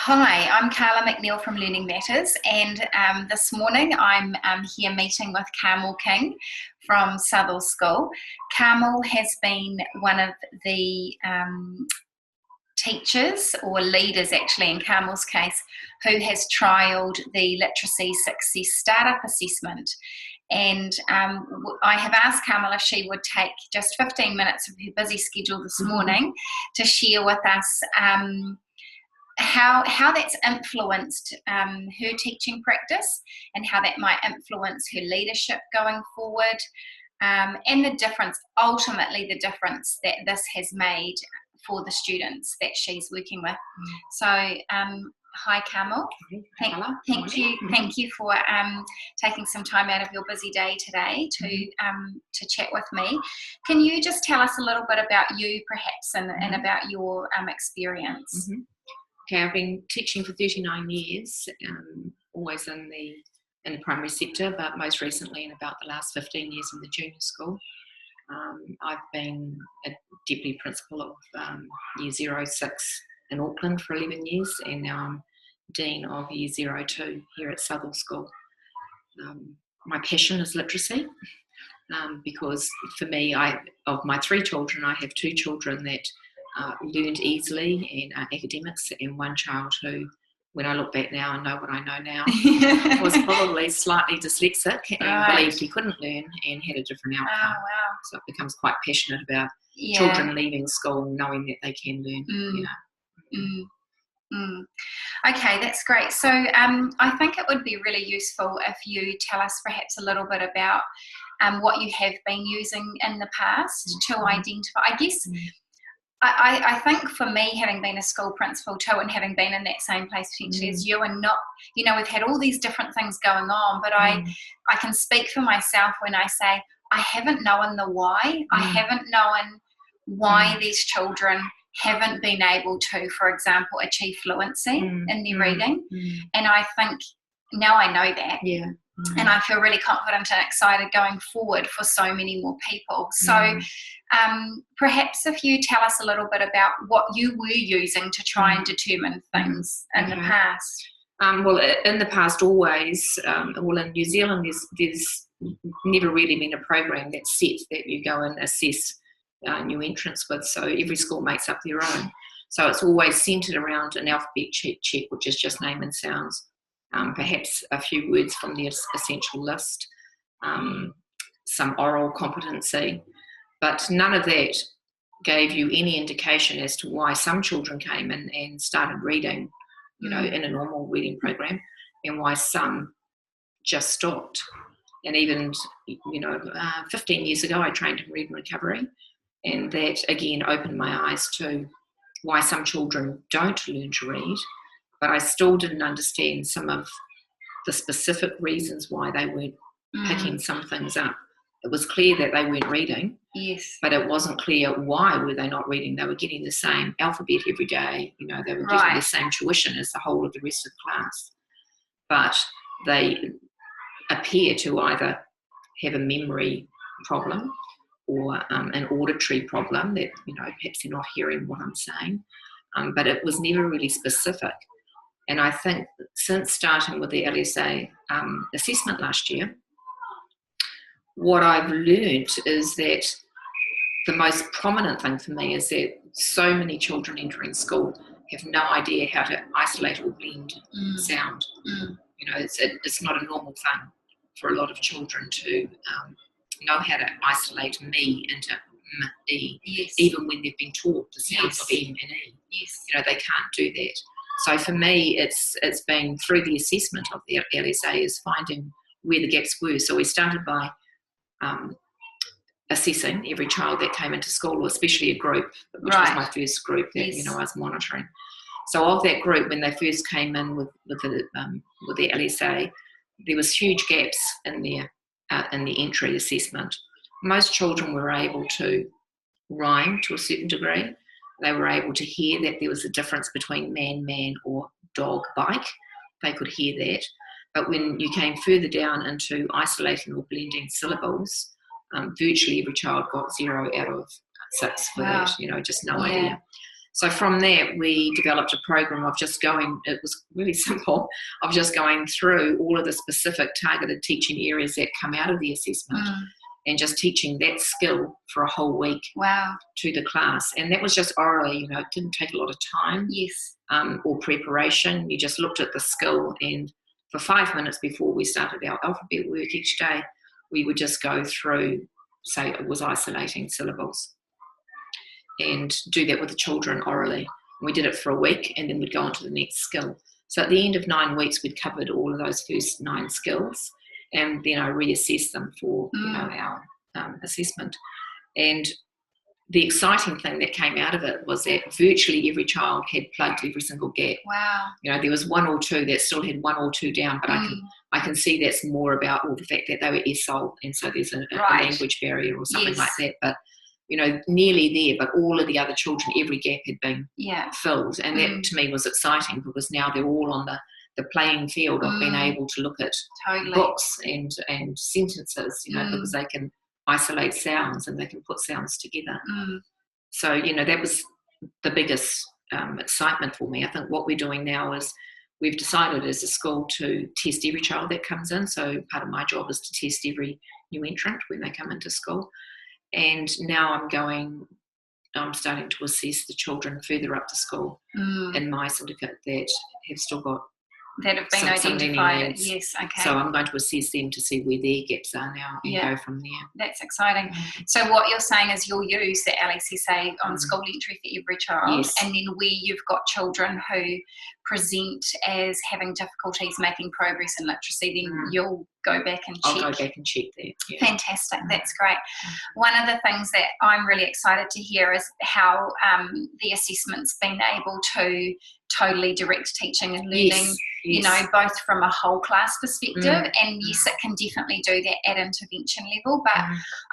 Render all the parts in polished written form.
Hi, I'm Carla McNeil from Learning Matters, and this morning I'm here meeting with Carmel King from Southwell School. Carmel has been one of the teachers, or leaders actually in Carmel's case, who has trialled the Literacy Success Startup Assessment. And I have asked Carmel if she would take just 15 minutes of her busy schedule this morning to share with us how that's influenced her teaching practice and how that might influence her leadership going forward, and the difference, ultimately the difference that this has made for the students that she's working with. So hi Carmel. Thank you for taking some time out of your busy day today to chat with me. Can you just tell us a little bit about you perhaps and about your experience? Okay, I've been teaching for 39 years, always in the primary sector, but most recently in about the last 15 years in the junior school. I've been a deputy principal of Year 06 in Auckland for 11 years, and now I'm Dean of Year 02 here at Southwell School. My passion is literacy, because for me, of my 3 children, I have 2 children that learned easily and are academics, and one child who, when I look back now and know what I know now, was probably slightly dyslexic and believed he couldn't learn and had a different outcome. Oh, wow. So it becomes quite passionate about children leaving school knowing that they can learn. Okay, that's great. So I think it would be really useful if you tell us perhaps a little bit about what you have been using in the past to identify, I guess. I think for me, having been a school principal too, and having been in that same place potentially as you, and not, we've had all these different things going on, but I can speak for myself when I say I haven't known the why. I haven't known why these children haven't been able to, for example, achieve fluency in their reading. And I think now I know that. And I feel really confident and excited going forward for so many more people. So perhaps if you tell us a little bit about what you were using to try and determine things in the past. Well, in the past, always, well, in New Zealand, there's never really been a program that's set that you go and assess new entrants with. So every school makes up their own. So it's always centred around an alphabet check, which is just name and sounds. Perhaps a few words from the essential list, some oral competency, but none of that gave you any indication as to why some children came in and started reading, in a normal reading program, and why some just stopped. And even, 15 years ago, I trained in read and recovery, and that again opened my eyes to why some children don't learn to read. But I still didn't understand some of the specific reasons why they weren't picking some things up. It was clear that they weren't reading, but it wasn't clear why were they not reading. They were getting the same alphabet every day, they were getting the same tuition as the whole of the rest of the class. But they appear to either have a memory problem or an auditory problem that, perhaps they're not hearing what I'm saying. But it was never really specific. And I think since starting with the LSSA assessment last year, what I've learned is that the most prominent thing for me is that so many children entering school have no idea how to isolate or blend sound. It's not a normal thing for a lot of children to know how to isolate me into m, e, even when they've been taught the sounds of m and e. They can't do that. So for me, it's been through the assessment of the LSA is finding where the gaps were. So we started by assessing every child that came into school, or especially a group, which was my first group that I was monitoring. So of that group, when they first came in with the LSA, there was huge gaps in the entry assessment. Most children were able to rhyme to a certain degree. They were able to hear that there was a difference between man, or dog, bike. They could hear that. But when you came further down into isolating or blending syllables, virtually every child got 0 out of 6 for that, just no idea. So from there, we developed a program of just going, it was really simple, of just going through all of the specific targeted teaching areas that come out of the assessment and just teaching that skill for a whole week to the class. And that was just orally, you know, it didn't take a lot of time or preparation. You just looked at the skill, and for 5 minutes before we started our alphabet work each day, we would just go through, say it was isolating syllables, and do that with the children orally. We did it for a week, and then we'd go on to the next skill. So at the end of 9 weeks, we'd covered all of those first 9 skills, and then I reassessed them for you know, our assessment. And the exciting thing that came out of it was that virtually every child had plugged every single gap. Wow. You know, there was 1 or 2 that still had 1 or 2 down, but I can see that's more about the fact that they were ESOL, and so there's a language barrier or something like that. But you know, nearly there, but all of the other children, every gap had been filled. And that to me was exciting, because now they're all on the playing field of being able to look at books and sentences, you know, because they can isolate sounds and they can put sounds together. So, you know, that was the biggest excitement for me. I think what we're doing now is we've decided as a school to test every child that comes in. So part of my job is to test every new entrant when they come into school. And now I'm starting to assess the children further up the school in my syndicate that have still got that have been identified. Yes, okay. So I'm going to assess them to see where their gaps are now and go from there. That's exciting. So what you're saying is you'll use the LSSA on school entry for every child, and then where you've got children who present as having difficulties making progress in literacy, then you'll go back and check. I'll go back and check that. Yeah. Fantastic. That's great. One of the things that I'm really excited to hear is how the assessment's been able to totally direct teaching and learning, you know, both from a whole class perspective, and yes, it can definitely do that at intervention level. But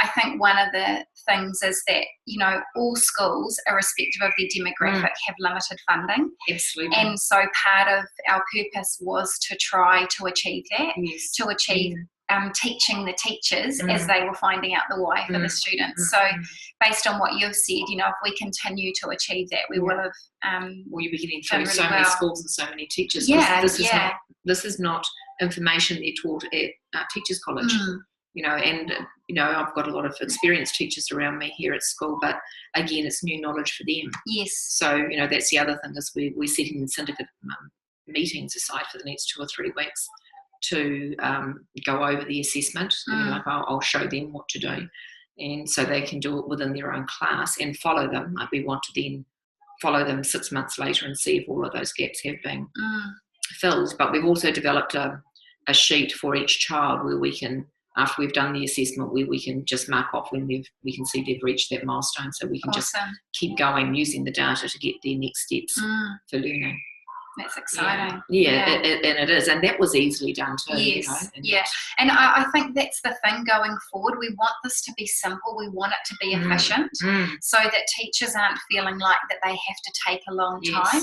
I think one of the things is that, you know, all schools, irrespective of their demographic, have limited funding. Absolutely. And so part of our purpose was to try to achieve that, to achieve teaching the teachers as they were finding out the why for the students. So based on what you've said, you know, if we continue to achieve that, we will have well, you'll be getting through really so many schools and so many teachers. This is not information they're taught at Teachers College. You know, and you know, I've got a lot of experienced teachers around me here at school, but again, it's new knowledge for them. Yes. So, you know, that's the other thing, is we're setting syndicate meetings aside for the next 2 or 3 weeks to go over the assessment. And like I'll show them what to do, and so they can do it within their own class and follow them. Like we want to then follow them 6 months later and see if all of those gaps have been filled. But we've also developed a sheet for each child where we can, after we've done the assessment, where we can just mark off when we can see they've reached that milestone, so we can just keep going using the data to get their next steps for learning. That's exciting. And it is, and that was easily done too. Yes, you know, and I think that's the thing going forward. We want this to be simple. We want it to be efficient, so that teachers aren't feeling like that they have to take a long time.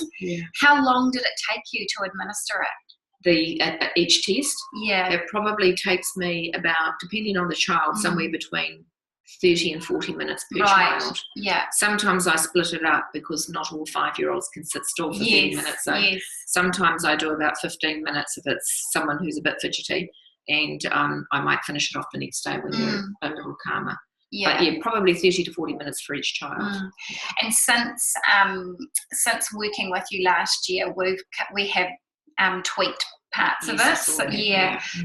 How long did it take you to administer it? Each test? It probably takes me about, depending on the child, somewhere between 30 and 40 minutes per child. Sometimes I split it up because not all 5-year-olds can sit still for 30 minutes. So sometimes I do about 15 minutes if it's someone who's a bit fidgety, and I might finish it off the next day when they're a little calmer. But probably 30 to 40 minutes for each child. And since working with you last year, we have tweaked parts of it.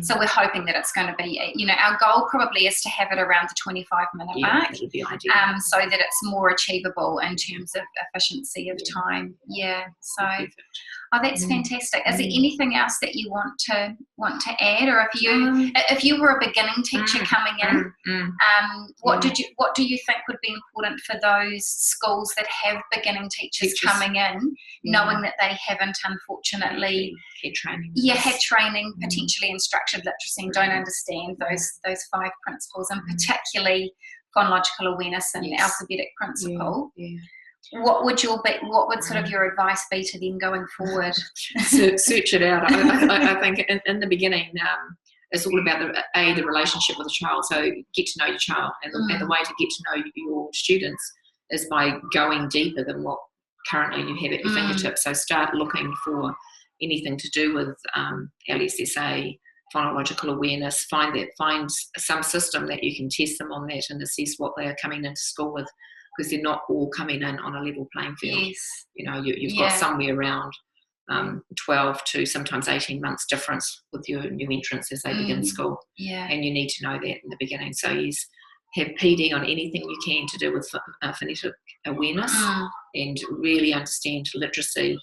So we're hoping that it's going to be, you know, our goal probably is to have it around the 25-minute mark, that would be ideal. so that it's more achievable in terms of efficiency of time. So that's fantastic. Is there anything else that you want to add, or if you were a beginning teacher coming in, what do you think would be important for those schools that have beginning teachers coming in, knowing that they haven't unfortunately had training potentially in structured literacy and don't understand those 5 principles, and particularly phonological awareness and alphabetic principle? What would sort of your advice be to them going forward? Search it out. I think in the beginning, it's all about the relationship with the child. So get to know your child, and the way to get to know your students is by going deeper than what currently you have at your fingertips. So start looking for anything to do with LSSA, phonological awareness. Find some system that you can test them on that and assess what they are coming into school with, because they're not all coming in on a level playing field. Yes. You know, you've got somewhere around 12 to sometimes 18 months difference with your new entrants as they begin school. Yeah. And you need to know that in the beginning. So yes, have PD on anything you can to do with phonetic awareness and really understand literacy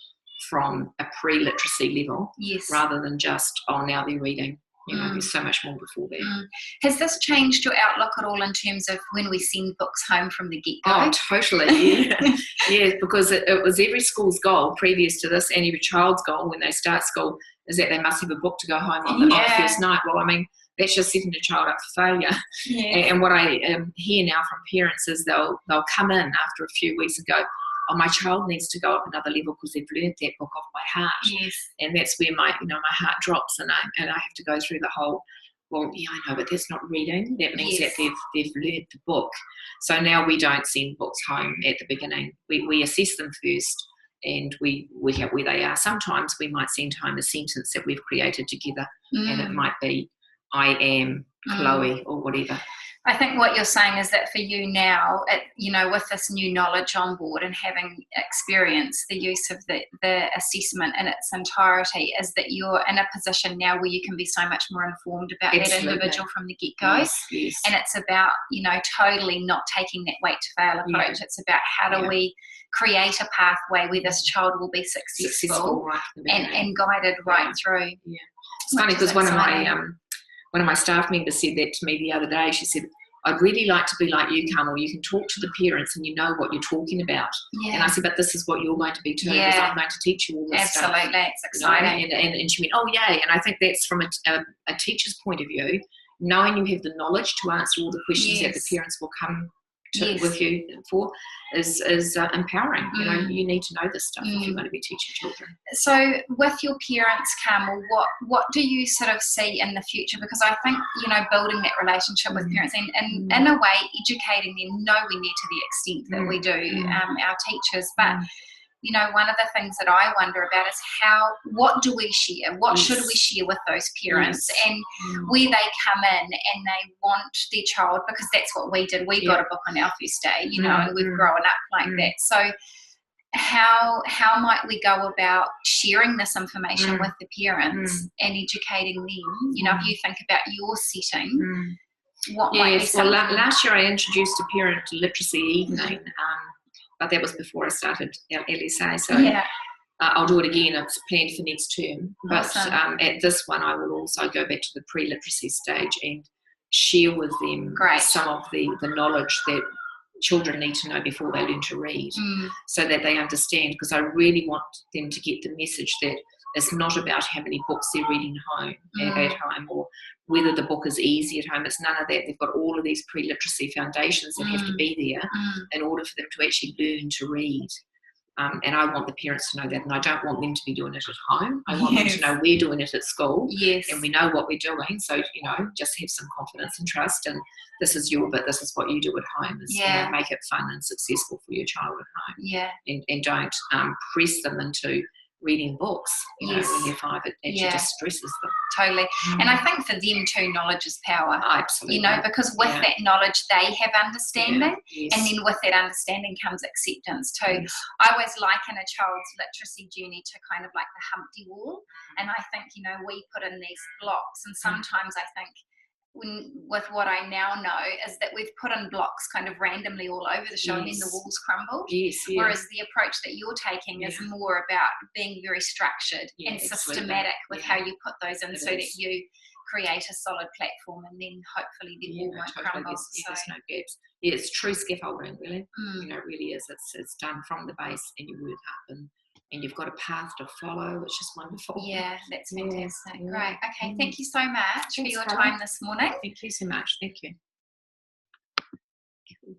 from a pre-literacy level, rather than just, now they're reading. You know, there's so much more before that. Has this changed your outlook at all in terms of when we send books home from the get-go? Oh, totally, yeah. Yeah, because it was every school's goal previous to this, and every child's goal when they start school, is that they must have a book to go home on the first night. Well, I mean, that's just setting a child up for failure. Yes. And what I hear now from parents is they'll come in after a few weeks and go, oh, my child needs to go up another level because they've learned that book off by heart. Yes. And that's where my heart drops, and I have to go through the whole, well, yeah, I know, but that's not reading. That means that they've learned the book. So now we don't send books home at the beginning. We assess them first, and we have where they are. Sometimes we might send home a sentence that we've created together, and it might be, I am Chloe, or whatever. I think what you're saying is that for you now, with this new knowledge on board and having experience the use of the assessment in its entirety, is that you're in a position now where you can be so much more informed about that individual from the get-go. Yes. And it's about, totally not taking that wait to fail approach. Yeah. It's about how do we create a pathway where this child will be successful right and guided right through. Yeah. It's funny because one of my staff members said that to me the other day. She said, I'd really like to be like you, Carmel. You can talk to the parents and you know what you're talking about. Yeah. And I said, but this is what you're going to be too, because I'm going to teach you all this stuff. Absolutely, it's exciting. And she went, oh, yay. And I think that's from a teacher's point of view, knowing you have the knowledge to answer all the questions that the parents will come to with you for is empowering. You need to know this stuff if you're going to be teaching children. So with your parents, Carmel, what do you sort of see in the future? Because I think, building that relationship with parents and in a way educating them nowhere near to the extent that we do, our teachers, but one of the things that I wonder about is what do we share? What should we share with those parents? And where they come in and they want their child, because that's what we did. We got a book on our first day, and we've grown up like that. So how might we go about sharing this information with the parents and educating them? If you think about your setting, what might be something? Well, last year I introduced a parent literacy evening, but that was before I started LSA, so I'll do it again. It's planned for next term. But at this one, I will also go back to the pre-literacy stage and share with them some of the knowledge that children need to know before they learn to read, so that they understand, because I really want them to get the message that it's not about how many books they're reading at home, or whether the book is easy at home. It's none of that. They've got all of these pre-literacy foundations that have to be there in order for them to actually learn to read. And I want the parents to know that, and I don't want them to be doing it at home. I want them to know we're doing it at school, and we know what we're doing. So, just have some confidence and trust, and this is your bit, this is what you do at home, is make it fun and successful for your child at home. And don't press them into reading books, when they're 5, it actually just stresses them. Totally. And I think for them too, knowledge is power. Absolutely. Because with that knowledge, they have understanding, and then with that understanding comes acceptance too. I always liken a child's literacy journey to kind of like the Humpty wall, and I think, we put in these blocks, and sometimes I think, with what I now know, is that we've put in blocks kind of randomly all over the show, and then the walls crumbled. Whereas the approach that you're taking is more about being very structured and systematic with how you put those in, so that you create a solid platform, and then hopefully the wall won't crumble. There's no gaps. It's true scaffolding, really. It really is. It's done from the base, and you work up, and you've got a path to follow, which is wonderful. Yeah, that's fantastic. Great. Okay, thank you so much for your time this morning. Thank you so much. Thank you. Cool.